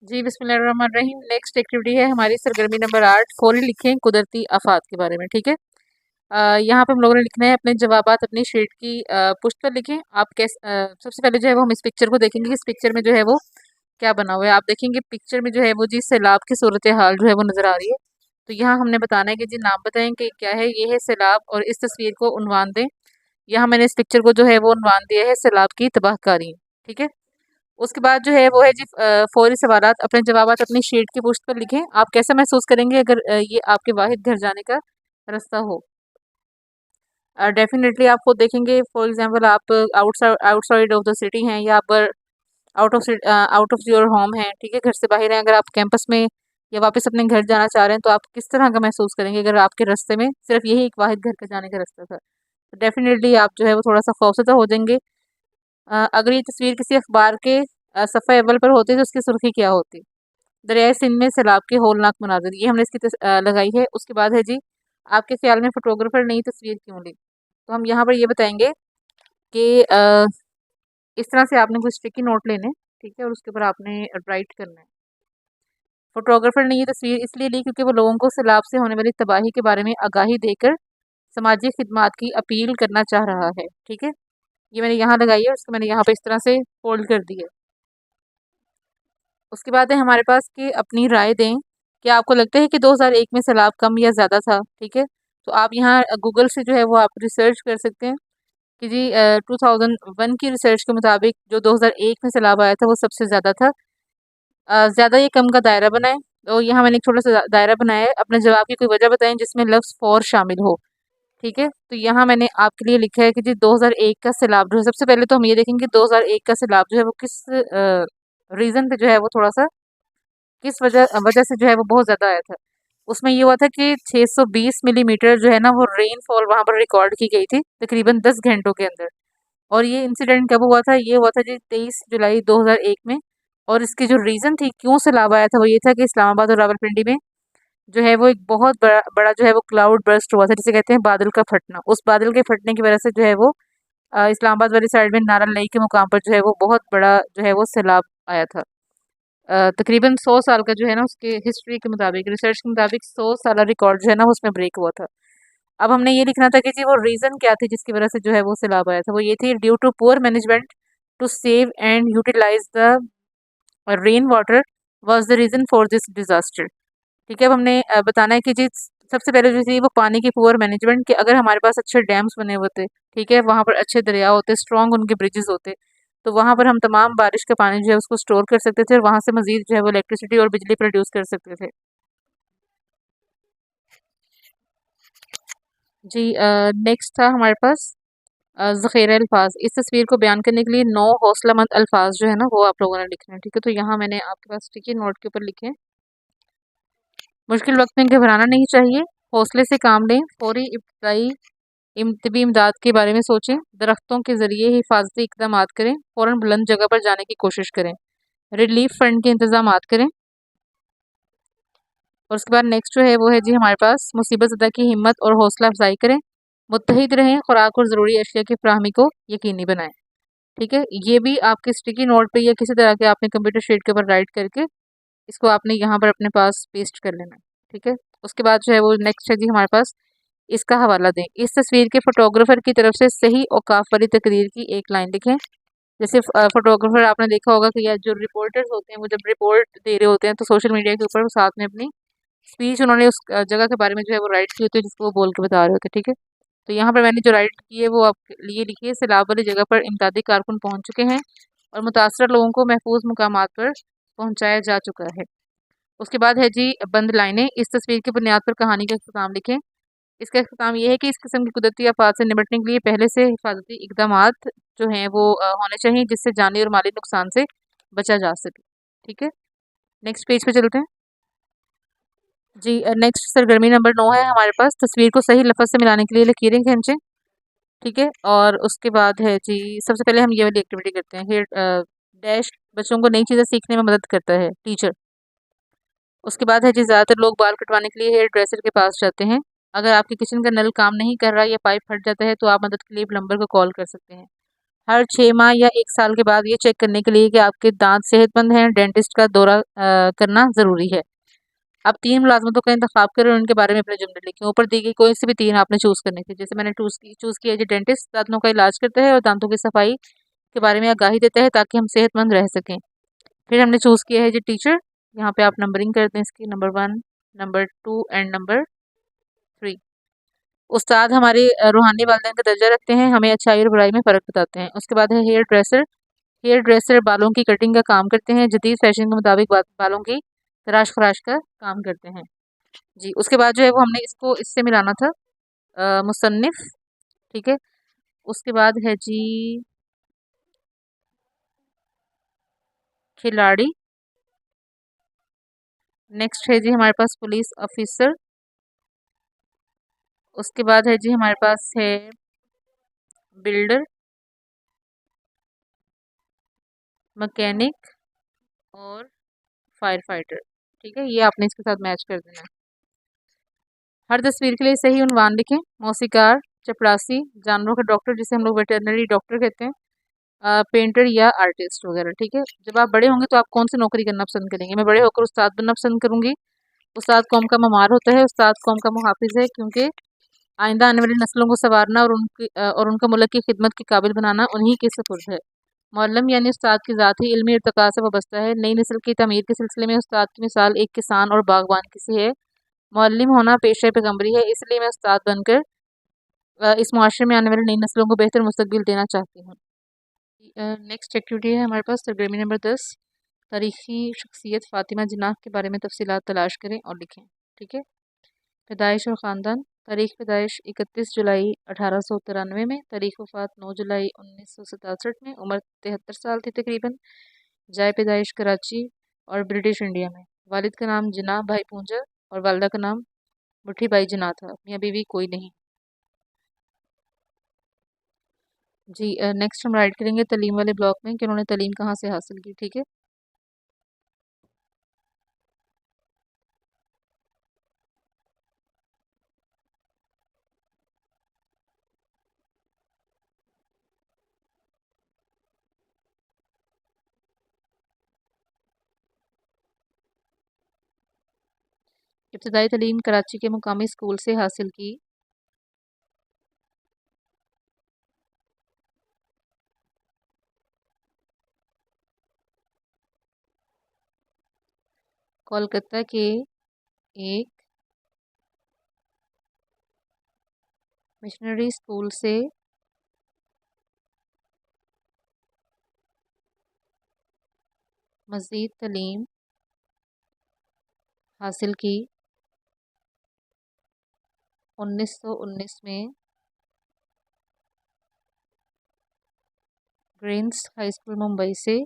जी, बिस्मिल्लाहिर्रहमानिर्रहीम। Next activity है हमारी सरगर्मी नंबर 8, फौरी लिखें कुदरती आफात के बारे में। ठीक है। यहाँ पे हम लोगों ने लिखना है अपने जवाबात अपनी शीट की पुष्ट पर लिखें। आप सबसे पहले जो है वो हम इस पिक्चर को देखेंगे कि इस पिक्चर में जो है वो क्या बना हुआ है। आप देखेंगे पिक्चर में जो है वो जी सैलाब की सूरत हाल जो है वो नज़र आ रही है। तो यहाँ हमने बताना है कि जी नाम बताएं कि क्या है, ये है सैलाब, और इस तस्वीर को उन्वान दें। यहाँ मैंने इस पिक्चर को जो है वो उन्वान दिया है सैलाब की तबाहकारी। ठीक है। उसके बाद जो है वो है जी फौरी सवालात, अपने जवाबात अपनी शीट की पुष्ट पर लिखें। आप कैसा महसूस करेंगे अगर ये आपके वाहिद घर जाने का रास्ता हो। डेफिनेटली आप खुद देखेंगे, फॉर एग्जांपल आप आउटसाइड ऑफ द सिटी हैं, या आप आउट ऑफ योर होम है, ठीक है, घर से बाहर हैं। अगर आप कैंपस में या वापस अपने घर जाना चाह रहे हैं तो आप किस तरह का महसूस करेंगे अगर आपके रास्ते में सिर्फ यही एक वाहिद घर का जाने का रास्ता था। तो डेफिनेटली आप जो है वो थोड़ा सा खौफजदा हो जाएंगे। अगर ये तस्वीर किसी अखबार के सफ़े अव्वल पर होती तो उसकी सुर्खी क्या होती। दरियाए सिंध में सैलाब के होलनाक मनाजिर, ये हमने इसकी लगाई है। उसके बाद है जी आपके ख्याल में फोटोग्राफर नई तस्वीर क्यों ली। तो हम यहाँ पर ये बताएंगे कि इस तरह से आपने कुछ स्टिकी नोट लेने, ठीक है, और उसके ऊपर आपने राइट करना है। फोटोग्राफर ने ये तस्वीर इसलिए ली क्योंकि वो लोगों को सैलाब से होने वाली तबाही के बारे में आगाही देकर समाजी खिदमात की अपील करना चाह रहा है। ठीक है। ये मैंने यहाँ लगाई है, उसको मैंने यहाँ पे इस तरह से फोल्ड कर दी है। उसके बाद है हमारे पास कि अपनी राय दें। क्या आपको लगता है कि 2001 में सैलाब कम या ज़्यादा था। ठीक है। तो आप यहाँ गूगल से जो है वो आप रिसर्च कर सकते हैं कि जी 2001 की रिसर्च के मुताबिक जो 2001 में सैलाब आया था वो सबसे ज़्यादा था। ज़्यादा ये कम का दायरा बनाएं। तो यहाँ मैंने एक छोटा सा दायरा बनाया है। अपने जवाब की कोई वजह बताएं जिसमें लफ्ज़ फौर शामिल हो। ठीक है। तो यहाँ मैंने आपके लिए लिखा है कि जी 2001 का सैलाब जो है, सबसे पहले तो हम ये देखेंगे 2001 का सैलाब जो है वो किस रीज़न पे जो है वो थोड़ा सा किस वजह वजह से जो है वो बहुत ज़्यादा आया था। उसमें ये हुआ था कि 620 मिलीमीटर जो है ना वो रेनफॉल वहाँ पर रिकॉर्ड की गई थी तकरीबन 10 घंटों के अंदर। और ये इंसिडेंट कब हुआ था, ये हुआ था जी 23 जुलाई 2001 में। और इसकी जो रीज़न थी क्यों सैलाब आया था वो ये था कि इस्लामाबाद और रावलपिंडी में जो है वो एक बहुत बड़ा बड़ा जो है वो क्लाउड बर्स्ट हुआ था, जिसे कहते हैं बादल का फटना। उस बादल के फटने की वजह से जो है वो इस्लामाबाद वाली साइड में नारा नई के मुकाम पर जो है वो बहुत बड़ा जो है वो सैलाब आया था। तकरीबन 100 साल का जो है ना उसके हिस्ट्री के मुताबिक, रिसर्च के मुताबिक 100 साल रिकॉर्ड जो है ना वो उसमें ब्रेक हुआ था। अब हमने ये लिखना था कि जी वो रीज़न क्या थी जिसकी वजह से जो है वो सैलाब आया था। वो ये थी due to poor management to save and utilise the rain water was the reason for this disaster. ठीक है। अब हमने बताना है कि जी सबसे पहले जो थी वो पानी की पुअर मैनेजमेंट, कि अगर हमारे पास अच्छे डैम्स बने होते, ठीक है, वहाँ पर अच्छे दरिया होते, स्ट्रॉन्ग उनके ब्रिजेस होते, तो वहाँ पर हम तमाम बारिश का पानी जो है उसको स्टोर कर सकते थे और वहाँ से मजीद जो है वो इलेक्ट्रिसिटी और बिजली प्रोड्यूस कर सकते थे। जी नेक्स्ट था हमारे पास ज़ख़ीरा अल्फाज। इस तस्वीर को बयान करने के लिए 9 हौसलामंद अल्फाज जो है ना वो आप लोगों ने लिखने हैं। ठीक है। तो यहाँ मैंने आपके पास स्टिकी नोट के ऊपर लिखे हैं। मुश्किल वक्त में घबराना नहीं चाहिए, हौसले से काम लें, फौरी इब्तदाई तबी इमदाद के बारे में सोचें, दरख्तों के ज़रिए हिफाजती इकदाम करें, फ़ौरन बुलंद जगह पर जाने की कोशिश करें, रिलीफ फंड के इंतजाम करें। और उसके बाद नेक्स्ट जो है वो है जी हमारे पास मुसीबत ज़दा की हिम्मत और हौसला अफजाई करें, मुत्तहिद रहें, खुराक और ज़रूरी अशिया की फ्राहमी को यकीनी बनाएं। ठीक है। ये भी आपके स्टिकी नोट पे या किसी तरह के आपने कंप्यूटर शीट के ऊपर राइट करके इसको आपने यहाँ पर अपने पास पेस्ट कर लेना है। ठीक है। उसके बाद जो है वो नेक्स्ट है जी हमारे पास इसका हवाला दें। इस तस्वीर के फोटोग्राफर की तरफ से सही औकाफ वाली तकरीर की एक लाइन लिखें। जैसे फोटोग्राफर आपने देखा होगा कि या जो रिपोर्टर्स होते हैं वो जब रिपोर्ट दे रहे होते हैं तो सोशल मीडिया के ऊपर साथ में अपनी स्पीच उन्होंने उस जगह के बारे में जो है वो राइट की होती है जिसको वो बोल के बता रहे होते हैं। ठीक है। तो यहाँ पर मैंने जो राइट की है वो आपके लिए लिखी है, सैलाब वाली जगह पर इमदादी कारकुन पहुँच चुके हैं और मुतासर लोगों को महफूज मुकामात पर पहुँचाया जा चुका है। उसके बाद है जी बंद लाइनें। इस तस्वीर की बुनियाद पर कहानी का इख्तिताम लिखें। इसका इख्तिताम ये है कि इस किस्म की कुदरती आफात से निपटने के लिए पहले से हिफाजती इकदामात जो हैं वो होने चाहिए जिससे जानी और माली नुकसान से बचा जा सके। ठीक है। नेक्स्ट पेज पे चलते हैं। जी नेक्स्ट सरगर्मी नंबर 9 है हमारे पास, तस्वीर को सही लफ्ज़ से मिलाने के लिए लकीरें खींचें। ठीक है। और उसके बाद है जी सबसे पहले हम ये वाली एक्टिविटी करते हैं। हेयर डैश बच्चों को नई चीज़ें सीखने में मदद करता है, टीचर। उसके बाद है जी ज़्यादातर लोग बाल कटवाने के लिए हेयर ड्रेसर के पास जाते हैं। अगर आपके किचन का नल काम नहीं कर रहा या पाइप फट जाता है तो आप मदद के लिए प्लम्बर को कॉल कर सकते हैं। हर 6 माह या 1 साल के बाद ये चेक करने के लिए कि आपके दांत सेहतमंद हैं, डेंटिस्ट का दौरा करना ज़रूरी है। आप 3 मुलाज़मतों का इंतखाब करें और उनके बारे में अपने जुमले लिखें। ऊपर दी गई कोई से भी 3 आपने चूज़ करने थे। जैसे मैंने चूज़ किया जी डेंटिस्ट दाँतों का इलाज करता है और दाँतों की सफाई के बारे में आगाही देता है ताकि हम सेहतमंद रह सकें। फिर हमने चूज़ किया है जी टीचर, यहाँ पे आप नंबरिंग कर दें इसकी नंबर 1, नंबर 2 एंड नंबर 3। उस्ताद हमारे रूहानी वालिदैन का दर्जा रखते हैं, हमें अच्छाई और बुराई में फ़र्क बताते हैं। उसके बाद है हेयर ड्रेसर बालों की कटिंग का काम करते हैं, जदीद फैशन के मुताबिक बालों की तराश खराश का काम करते हैं। जी, उसके बाद जो है वो हमने इसको इससे मिलाना था मुसन्निफ, ठीक है। उसके बाद है जी खिलाड़ी, नेक्स्ट है जी हमारे पास पुलिस ऑफिसर, उसके बाद है जी हमारे पास है बिल्डर, मैकेनिक और फायर फाइटर, ठीक है। ये आपने इसके साथ मैच कर देना है। हर तस्वीर के लिए सही उन्वान लिखें। मौसीकार, चपरासी, जानवरों का डॉक्टर जिसे हम लोग वेटरनरी डॉक्टर कहते हैं, पेंटर या आर्टिस्ट वगैरह, ठीक है। जब आप बड़े होंगे तो आप कौन सी नौकरी करना पसंद करेंगे? मैं बड़े होकर उस्ताद बनना पसंद करूंगी। उस्ताद कौम का ममार होता है, उस्ताद कौम का मुहाफिज है, क्योंकि आइंदा आने वाली नस्लों को संवारना और उनका मुल्क की खिदमत के काबिल बनाना उन्हीं के सुपुर्द है। मौल्लम यानी उस्ताद की ज़ात ही इल्मी इर्तिका से वाबस्ता है। नई नस्ल की तमीर के सिलसिले में उस्ताद की मिसाल एक किसान और बागबान की सी है। मौल्लिम होना पेशे पैगम्बरी है, इसलिए मैं उस्ताद बनकर इस मुआशरे में आने वाली नई नस्लों को बेहतर मुस्तकबिल देना चाहती हूँ। नेक्स्ट एक्टिविटी है हमारे पास सरगर्मी नंबर 10, तारीखी शख्सियत फ़ातिमा जिन्नाह के बारे में तफसीलात तलाश करें और लिखें, ठीक है। पैदाइश और ख़ानदान, तारीख़ पैदाइश 31 जुलाई 1893 में, तारीख़ वफ़ात 9 जुलाई 1967 में, उम्र 73 साल थी तकरीबन, जाए पैदाइश कराची और ब्रिटिश इंडिया में। वालिद का नाम जिन्नाह भाई पूंजा और वालदा का नाम बुट्ठी बाई जिन्नाह था। मियाँ बीवी कोई नहीं। जी नेक्स्ट हम राइट करेंगे तालीम वाले ब्लॉक में कि उन्होंने तालीम कहाँ से हासिल की, ठीक है। इब्तदाई तालीम कराची के मुकामी स्कूल से हासिल की। कोलकाता के एक मिशनरी स्कूल से मज़ीद तालीम हासिल की। 1919 में ग्रेन्स हाई स्कूल मुंबई से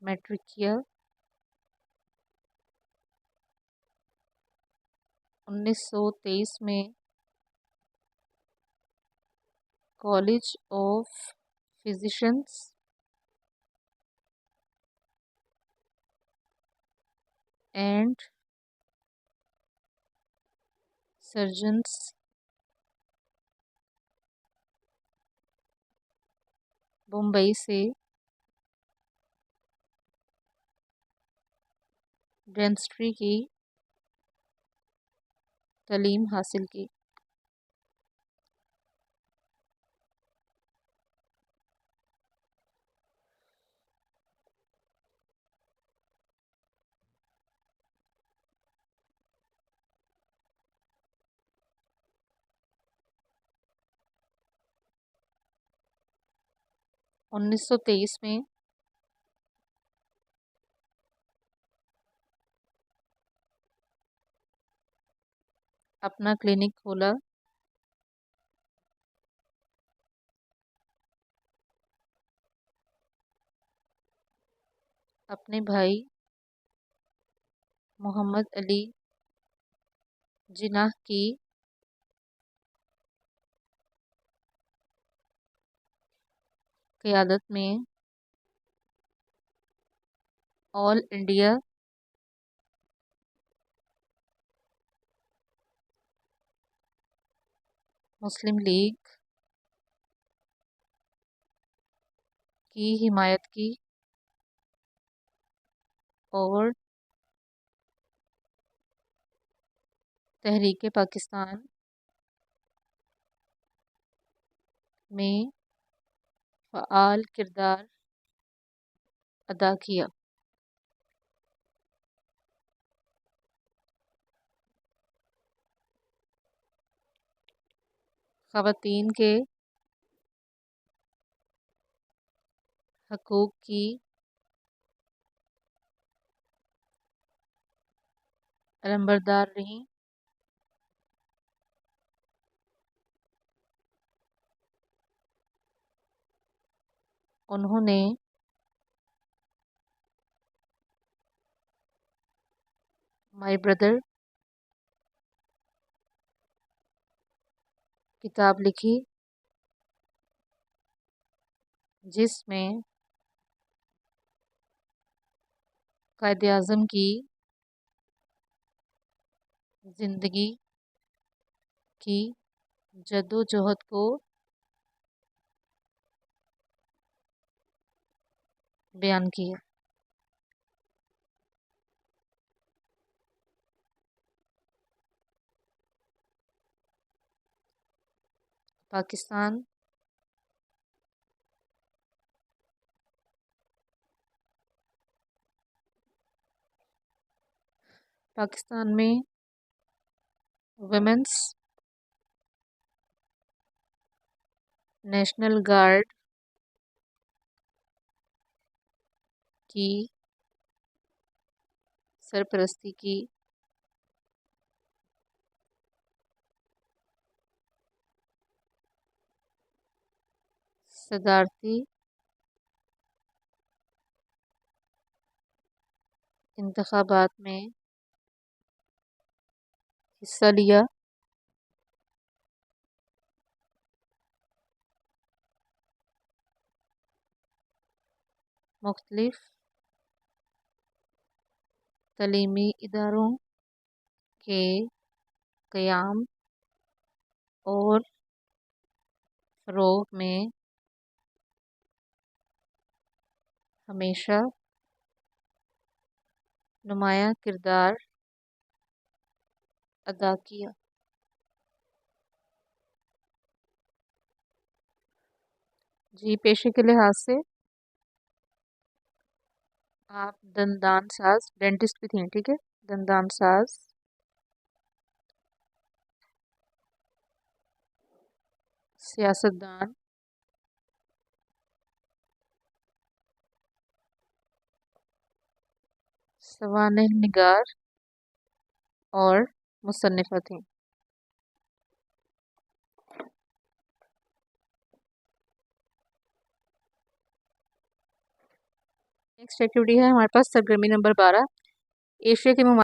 मैट्रिक किया। 1923 में college of physicians and surgeons Mumbai से डेंटिस्ट्री की तालीम हासिल की। 1923 में अपना क्लिनिक खोला। अपने भाई मोहम्मद अली जिन्नाह की क़यादत में ऑल इंडिया मुस्लिम लीग की हिमायत की और तहरीक पाकिस्तान में फ़आल किरदार अदा किया। ख़वातीन के हकूक़ की अलंबरदार रहीं। उन्होंने माय ब्रदर किताब लिखी जिसमें कायद-ए-आज़म की ज़िंदगी की जद्दोजहद को बयान किया। पाकिस्तान पाकिस्तान में वुमेन्स नेशनल गार्ड की सरपरस्ती की सदारती इंतखाबात में हिस्सा लिया। मुख्तलिफ तालीमी इदारों के क़याम और फ़रोग़ में हमेशा नुमायाँ किरदार अदा किया। जी, पेशे के लिहाज से आप दंदान साज डेंटिस्ट भी थी, ठीक है। दंदान साज, सियासतदान, सवानेह निगार और मुसन्निफ़ा थी। नेक्स्ट एक्टिविटी है हमारे पास सरगर्मी नंबर 12। एशिया के